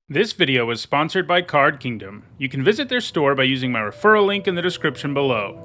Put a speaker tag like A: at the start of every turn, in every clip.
A: This video is sponsored by Card Kingdom. You can visit their store by using my referral link in the description below.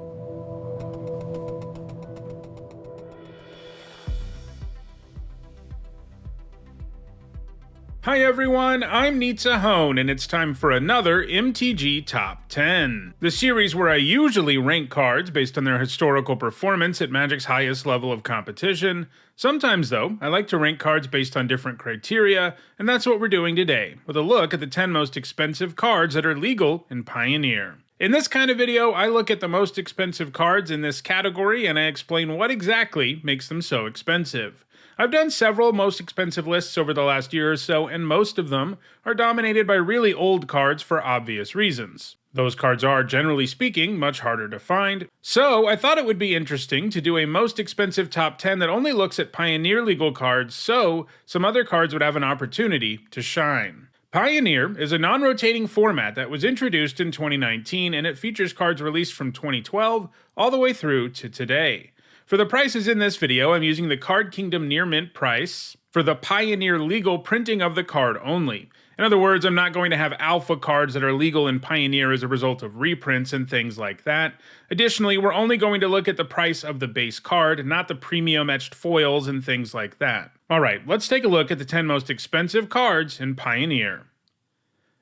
A: Hi everyone, I'm nickthos, and it's time for another MTG Top 10. The series where I usually rank cards based on their historical performance at Magic's highest level of competition. Sometimes though, I like to rank cards based on different criteria, and that's what we're doing today, with a look at the 10 most expensive cards that are legal in Pioneer. In this kind of video, I look at the most expensive cards in this category and I explain what exactly makes them so expensive. I've done several most expensive lists over the last year or so, and most of them are dominated by really old cards for obvious reasons. Those cards are, generally speaking, much harder to find, so I thought it would be interesting to do a most expensive top 10 that only looks at Pioneer legal cards, so some other cards would have an opportunity to shine. Pioneer is a non-rotating format that was introduced in 2019, and it features cards released from 2012 all the way through to today. For the prices in this video, I'm using the Card Kingdom near mint price for the Pioneer legal printing of the card only. In other words, I'm not going to have alpha cards that are legal in Pioneer as a result of reprints and things like that. Additionally, we're only going to look at the price of the base card, not the premium etched foils and things like that. Alright, let's take a look at the 10 most expensive cards in Pioneer.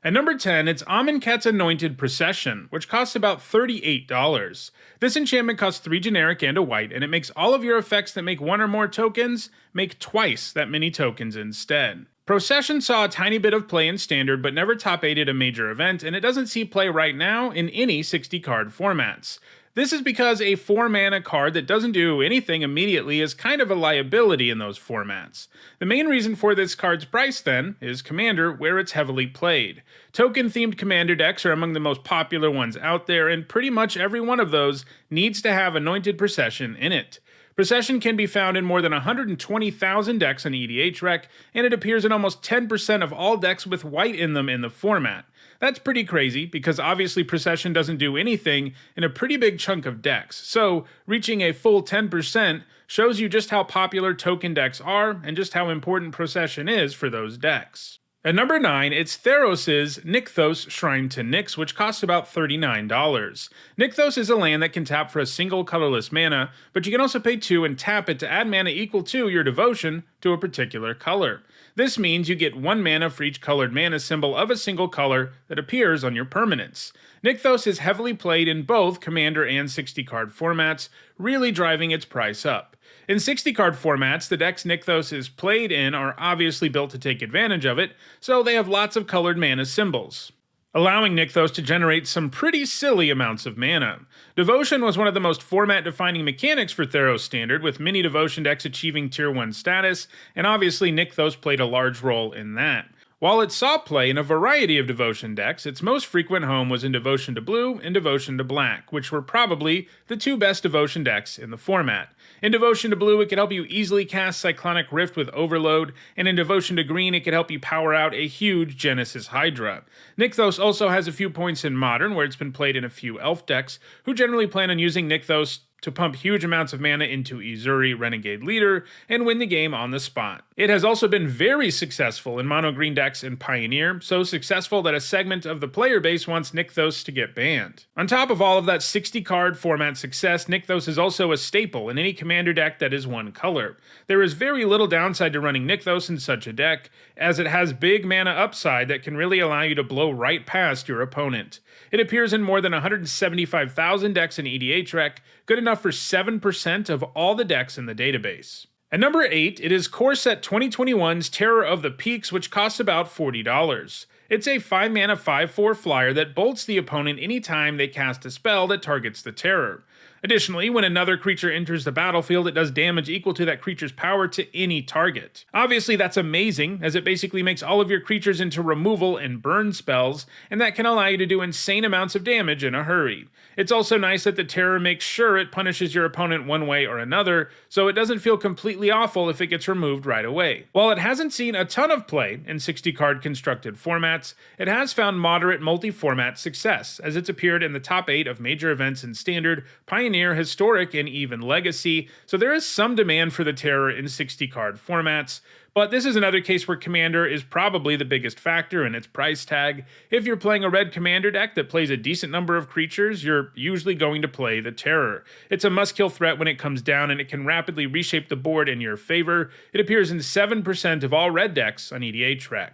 A: At number 10, it's Amonkhet's Anointed Procession, which costs about $38. This enchantment costs 3 generic and a white, and it makes all of your effects that make 1 or more tokens make twice that many tokens instead. Procession saw a tiny bit of play in Standard, but never top 8'd a major event, and it doesn't see play right now in any 60-card formats. This is because a 4-mana card that doesn't do anything immediately is kind of a liability in those formats. The main reason for this card's price, then, is Commander, where it's heavily played. Token-themed Commander decks are among the most popular ones out there, and pretty much every one of those needs to have Anointed Procession in it. Procession can be found in more than 120,000 decks on EDHREC, and it appears in almost 10% of all decks with white in them in the format. That's pretty crazy, because obviously Procession doesn't do anything in a pretty big chunk of decks, so reaching a full 10% shows you just how popular token decks are, and just how important Procession is for those decks. At number 9, it's Theros' Nickthos Shrine to Nyx, which costs about $39. Nickthos is a land that can tap for a single colorless mana, but you can also pay 2 and tap it to add mana equal to your devotion to a particular color. This means you get 1 mana for each colored mana symbol of a single color that appears on your permanents. Nickthos is heavily played in both Commander and 60-card formats, really driving its price up. In 60-card formats, the decks Nickthos is played in are obviously built to take advantage of it, so they have lots of colored mana symbols, allowing Nickthos to generate some pretty silly amounts of mana. Devotion was one of the most format-defining mechanics for Theros Standard, with many Devotion decks achieving Tier 1 status, and obviously Nickthos played a large role in that. While it saw play in a variety of Devotion decks, its most frequent home was in Devotion to Blue and Devotion to Black, which were probably the 2 best Devotion decks in the format. In Devotion to Blue, it could help you easily cast Cyclonic Rift with Overload, and in Devotion to Green, it could help you power out a huge Genesis Hydra. Nickthos also has a few points in Modern, where it's been played in a few Elf decks, who generally plan on using Nickthos to pump huge amounts of mana into Ezuri Renegade Leader and win the game on the spot. It has also been very successful in mono-green decks in Pioneer, so successful that a segment of the player base wants Nickthos to get banned. On top of all of that 60-card format success, Nickthos is also a staple in any Commander deck that is 1 color. There is very little downside to running Nickthos in such a deck, as it has big mana upside that can really allow you to blow right past your opponent. It appears in more than 175,000 decks in EDHREC, good enough for 7% of all the decks in the database. At number 8, it is Corset 2021's Terror of the Peaks, which costs about $40. It's a 5-mana 5/4 flyer that bolts the opponent anytime they cast a spell that targets the Terror. Additionally, when another creature enters the battlefield, it does damage equal to that creature's power to any target. Obviously, that's amazing, as it basically makes all of your creatures into removal and burn spells, and that can allow you to do insane amounts of damage in a hurry. It's also nice that the Terror makes sure it punishes your opponent one way or another, so it doesn't feel completely awful if it gets removed right away. While it hasn't seen a ton of play in 60-card constructed formats, it has found moderate multi-format success, as it's appeared in the top 8 of major events in Standard, Pioneer, Pioneer, Historic, and even Legacy, so there is some demand for the Terror in 60-card formats. But this is another case where Commander is probably the biggest factor in its price tag. If you're playing a red Commander deck that plays a decent number of creatures, you're usually going to play the Terror. It's a must-kill threat when it comes down, and it can rapidly reshape the board in your favor. It appears in 7% of all red decks on EDHREC.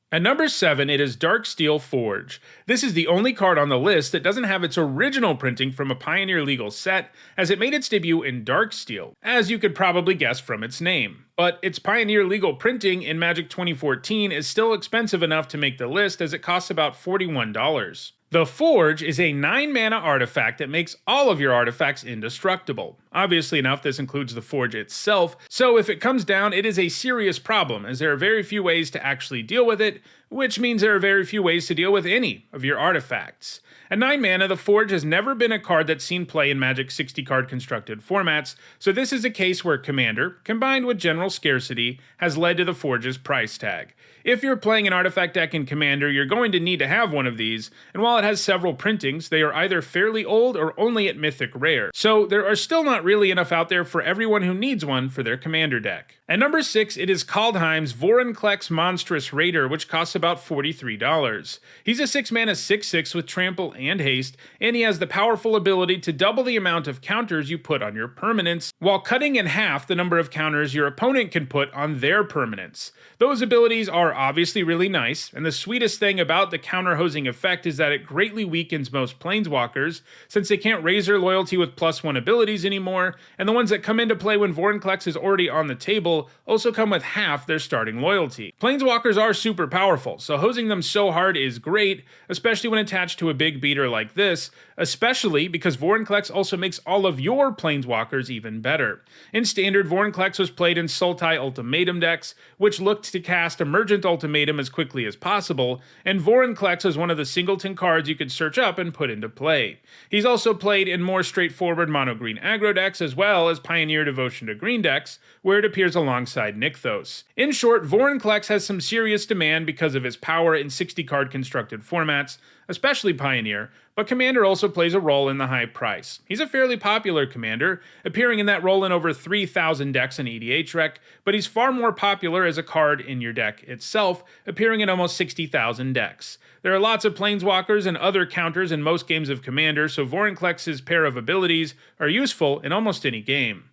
A: At number 7, it is Darksteel Forge. This is the only card on the list that doesn't have its original printing from a Pioneer legal set, as it made its debut in Darksteel, as you could probably guess from its name. But its Pioneer legal printing in Magic 2014 is still expensive enough to make the list, as it costs about $41. The Forge is a 9-mana artifact that makes all of your artifacts indestructible. Obviously enough, this includes the Forge itself, so if it comes down, it is a serious problem, as there are very few ways to actually deal with it, which means there are very few ways to deal with any of your artifacts. At 9 mana, the Forge has never been a card that's seen play in Magic 60-card constructed formats, so this is a case where Commander, combined with general scarcity, has led to the Forge's price tag. If you're playing an artifact deck in Commander, you're going to need to have one of these, and while it has several printings, they are either fairly old or only at Mythic Rare, so there are still not really enough out there for everyone who needs one for their Commander deck. At number 6, it is Kaldheim's vornclex Monstrous Raider, which costs about $43. He's a 6-mana 6/6 with trample and haste, and he has the powerful ability to double the amount of counters you put on your permanents, while cutting in half the number of counters your opponent can put on their permanents. Those abilities are obviously really nice, and the sweetest thing about the counter-hosing effect is that it greatly weakens most planeswalkers, since they can't raise their loyalty with +1 abilities anymore, and the ones that come into play when vornclex is already on the table also come with half their starting loyalty. Planeswalkers are super powerful, so hosing them so hard is great, especially when attached to a big beater like this, especially because vornclex also makes all of your planeswalkers even better. In Standard, vornclex was played in Sultai Ultimatum decks, which looked to cast Emergent Ultimatum as quickly as possible, and vornclex was one of the singleton cards you could search up and put into play. He's also played in more straightforward mono-green aggro decks, as well as Pioneer Devotion to Green decks, where it appears alongside nickthos. In short, vornclex has some serious demand because of his power in 60-card constructed formats, especially Pioneer, but Commander also plays a role in the high price. He's a fairly popular Commander, appearing in that role in over 3,000 decks in EDHREC, but he's far more popular as a card in your deck itself, appearing in almost 60,000 decks. There are lots of Planeswalkers and other counters in most games of Commander, so vornclex's pair of abilities are useful in almost any game.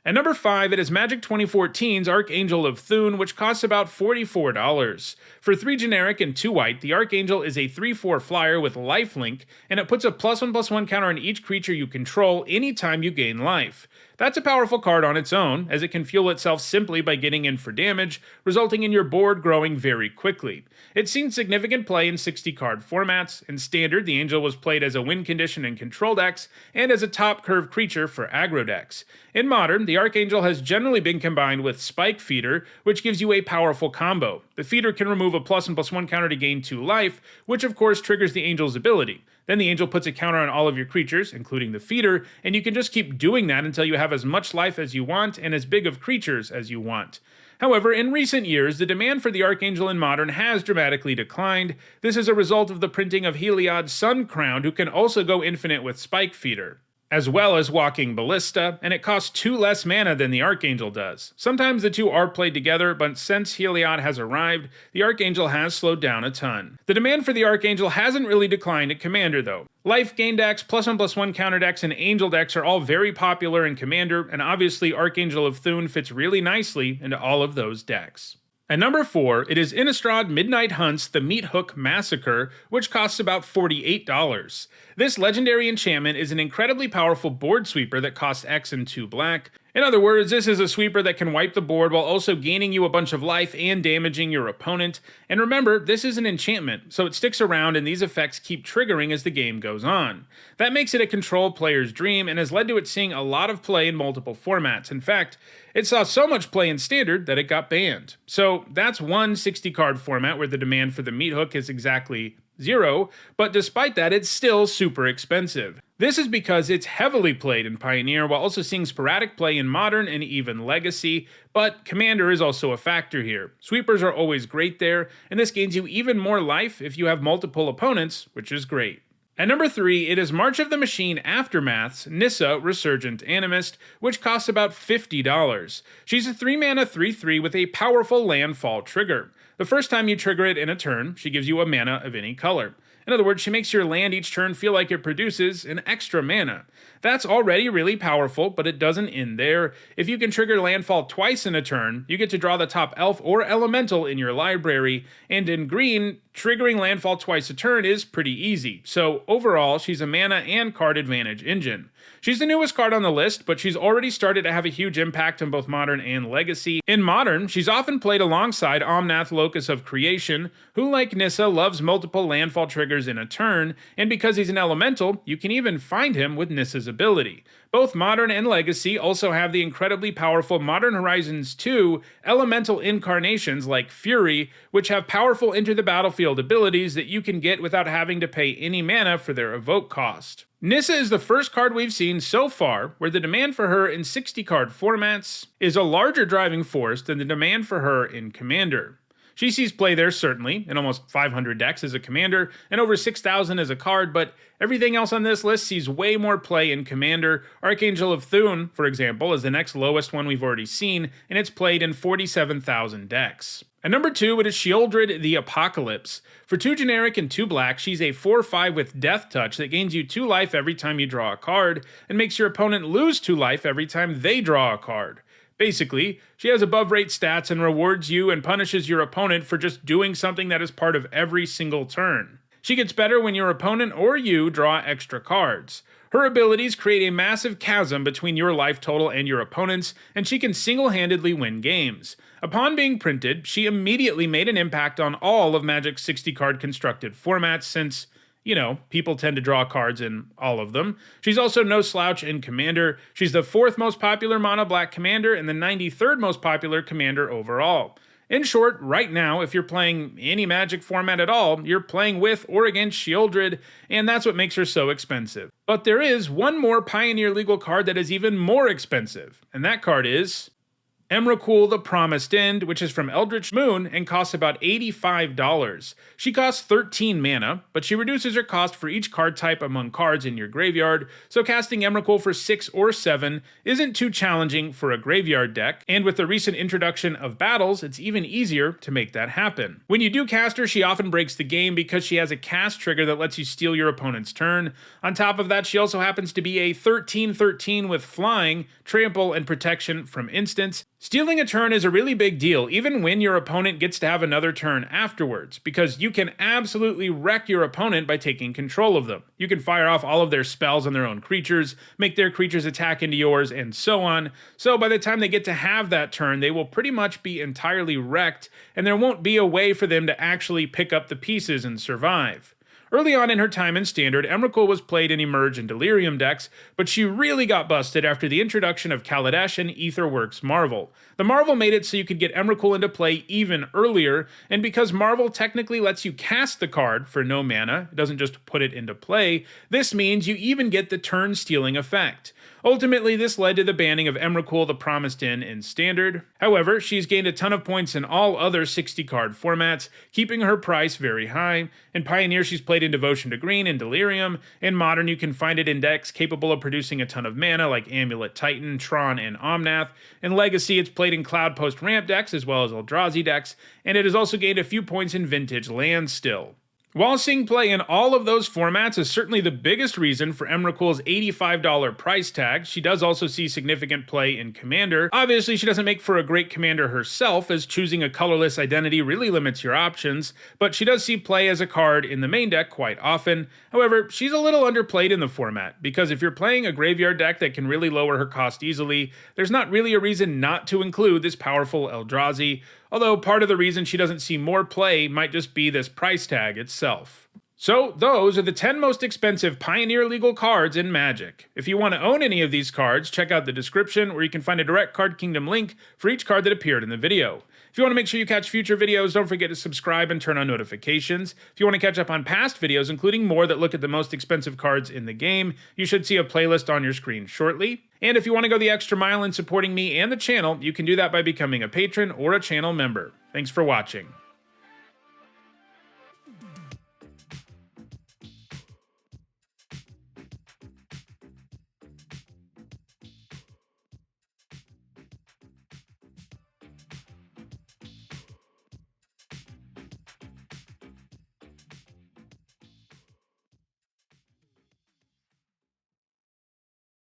A: At number 5, it is Magic 2014's Archangel of Thune, which costs about $44. For 3 generic and 2 white, the Archangel is a 3/4 flyer with lifelink, and it puts a +1/+1 counter on each creature you control anytime you gain life. That's a powerful card on its own, as it can fuel itself simply by getting in for damage, resulting in your board growing very quickly. It's seen significant play in 60-card formats. In Standard, the Angel was played as a win condition in control decks, and as a top curve creature for aggro decks. In Modern, the Archangel has generally been combined with Spike Feeder, which gives you a powerful combo. The Feeder can remove a +1/+1 counter to gain 2 life, which of course triggers the Angel's ability. Then the Angel puts a counter on all of your creatures, including the Feeder, and you can just keep doing that until you have as much life as you want and as big of creatures as you want. However, in recent years, the demand for the Archangel in Modern has dramatically declined. This is a result of the printing of Heliod's Suncrown, who can also go infinite with Spike Feeder, as well as Walking Ballista, and it costs 2 less mana than the Archangel does. Sometimes the two are played together, but since Heliod has arrived, the Archangel has slowed down a ton. The demand for the Archangel hasn't really declined at Commander though. Life gain decks, +1/+1 counter decks, and Angel decks are all very popular in Commander, and obviously Archangel of Thune fits really nicely into all of those decks. At number 4, it is Innistrad Midnight Hunt's The Meat Hook Massacre, which costs about $48. This legendary enchantment is an incredibly powerful board sweeper that costs X and 2 black. In other words, this is a sweeper that can wipe the board while also gaining you a bunch of life and damaging your opponent. And remember, this is an enchantment, so it sticks around and these effects keep triggering as the game goes on. That makes it a control player's dream and has led to it seeing a lot of play in multiple formats. In fact, it saw so much play in Standard that it got banned. So that's one 60-card format where the demand for the meat hook is exactly 0, but despite that, it's still super expensive. This is because it's heavily played in Pioneer while also seeing sporadic play in Modern and even Legacy, but Commander is also a factor here. Sweepers are always great there, and this gains you even more life if you have multiple opponents, which is great. At number 3, it is March of the Machine Aftermath's Nissa Resurgent Animist, which costs about $50. She's a 3-mana 3/3 with a powerful landfall trigger. The first time you trigger it in a turn, she gives you a mana of any color. In other words, she makes your land each turn feel like it produces an extra mana. That's already really powerful, but it doesn't end there. If you can trigger landfall twice in a turn, you get to draw the top elf or elemental in your library, and in green, triggering landfall twice a turn is pretty easy. So overall, she's a mana and card advantage engine. She's the newest card on the list, but she's already started to have a huge impact on both Modern and Legacy. In Modern, she's often played alongside Omnath Locus of Creation, who like Nissa loves multiple landfall triggers in a turn, and because he's an elemental, you can even find him with Nissa's ability. Both Modern and Legacy also have the incredibly powerful Modern Horizons 2 elemental incarnations like Fury, which have powerful enter the battlefield abilities that you can get without having to pay any mana for their evoke cost. Nissa is the first card we've seen so far where the demand for her in 60-card formats is a larger driving force than the demand for her in Commander. She sees play there certainly, in almost 500 decks as a commander, and over 6,000 as a card, but everything else on this list sees way more play in Commander. Archangel of Thune, for example, is the next lowest one we've already seen, and it's played in 47,000 decks. At number 2, it is Shieldred the Apocalypse. For 2 generic and 2 black, she's a 4/5 with Death Touch that gains you 2 life every time you draw a card, and makes your opponent lose 2 life every time they draw a card. Basically, she has above rate stats and rewards you and punishes your opponent for just doing something that is part of every single turn. She gets better when your opponent or you draw extra cards. Her abilities create a massive chasm between your life total and your opponent's, and she can single-handedly win games. Upon being printed, she immediately made an impact on all of Magic's 60-card constructed formats since, you know, people tend to draw cards in all of them. She's also no slouch in Commander. She's the 4th most popular mono black commander and the 93rd most popular commander overall. In short, right now, if you're playing any Magic format at all, you're playing with or against Shieldred, and that's what makes her so expensive. But there is one more Pioneer legal card that is even more expensive, and that card is Emrakul the Promised End, which is from Eldritch Moon and costs about $85. She costs 13 mana, but she reduces her cost for each card type among cards in your graveyard, so casting Emrakul for 6 or 7 isn't too challenging for a graveyard deck, and with the recent introduction of battles, it's even easier to make that happen. When you do cast her, she often breaks the game because she has a cast trigger that lets you steal your opponent's turn. On top of that, she also happens to be a 13/13 with flying, trample, and protection from instants. Stealing a turn is a really big deal, even when your opponent gets to have another turn afterwards, because you can absolutely wreck your opponent by taking control of them. You can fire off all of their spells on their own creatures, make their creatures attack into yours, and so on. So by the time they get to have that turn, they will pretty much be entirely wrecked, and there won't be a way for them to actually pick up the pieces and survive. Early on in her time in Standard, Emrakul was played in Emerge and Delirium decks, but she really got busted after the introduction of Kaladesh and Aetherworks Marvel. The Marvel made it so you could get Emrakul into play even earlier, and because Marvel technically lets you cast the card for no mana, it doesn't just put it into play, this means you even get the turn-stealing effect. Ultimately, this led to the banning of Emrakul the Promised End in Standard. However, she's gained a ton of points in all other 60-card formats, keeping her price very high. In Pioneer, she's played in Devotion to Green and Delirium. In Modern, you can find it in decks capable of producing a ton of mana like Amulet Titan, Tron, and Omnath. In Legacy, it's played in Cloud Post Ramp decks as well as Eldrazi decks, and it has also gained a few points in Vintage Land still. While seeing play in all of those formats is certainly the biggest reason for Emrakul's $85 price tag, she does also see significant play in Commander. Obviously, she doesn't make for a great commander herself, as choosing a colorless identity really limits your options, but she does see play as a card in the main deck quite often. However, she's a little underplayed in the format, because if you're playing a graveyard deck that can really lower her cost easily, there's not really a reason not to include this powerful Eldrazi, although part of the reason she doesn't see more play might just be this price tag itself. So those are the 10 most expensive Pioneer legal cards in Magic. If you want to own any of these cards, check out the description where you can find a direct Card Kingdom link for each card that appeared in the video. If you want to make sure you catch future videos, don't forget to subscribe and turn on notifications. If you want to catch up on past videos, including more that look at the most expensive cards in the game, you should see a playlist on your screen shortly. And if you want to go the extra mile in supporting me and the channel, you can do that by becoming a patron or a channel member. Thanks for watching.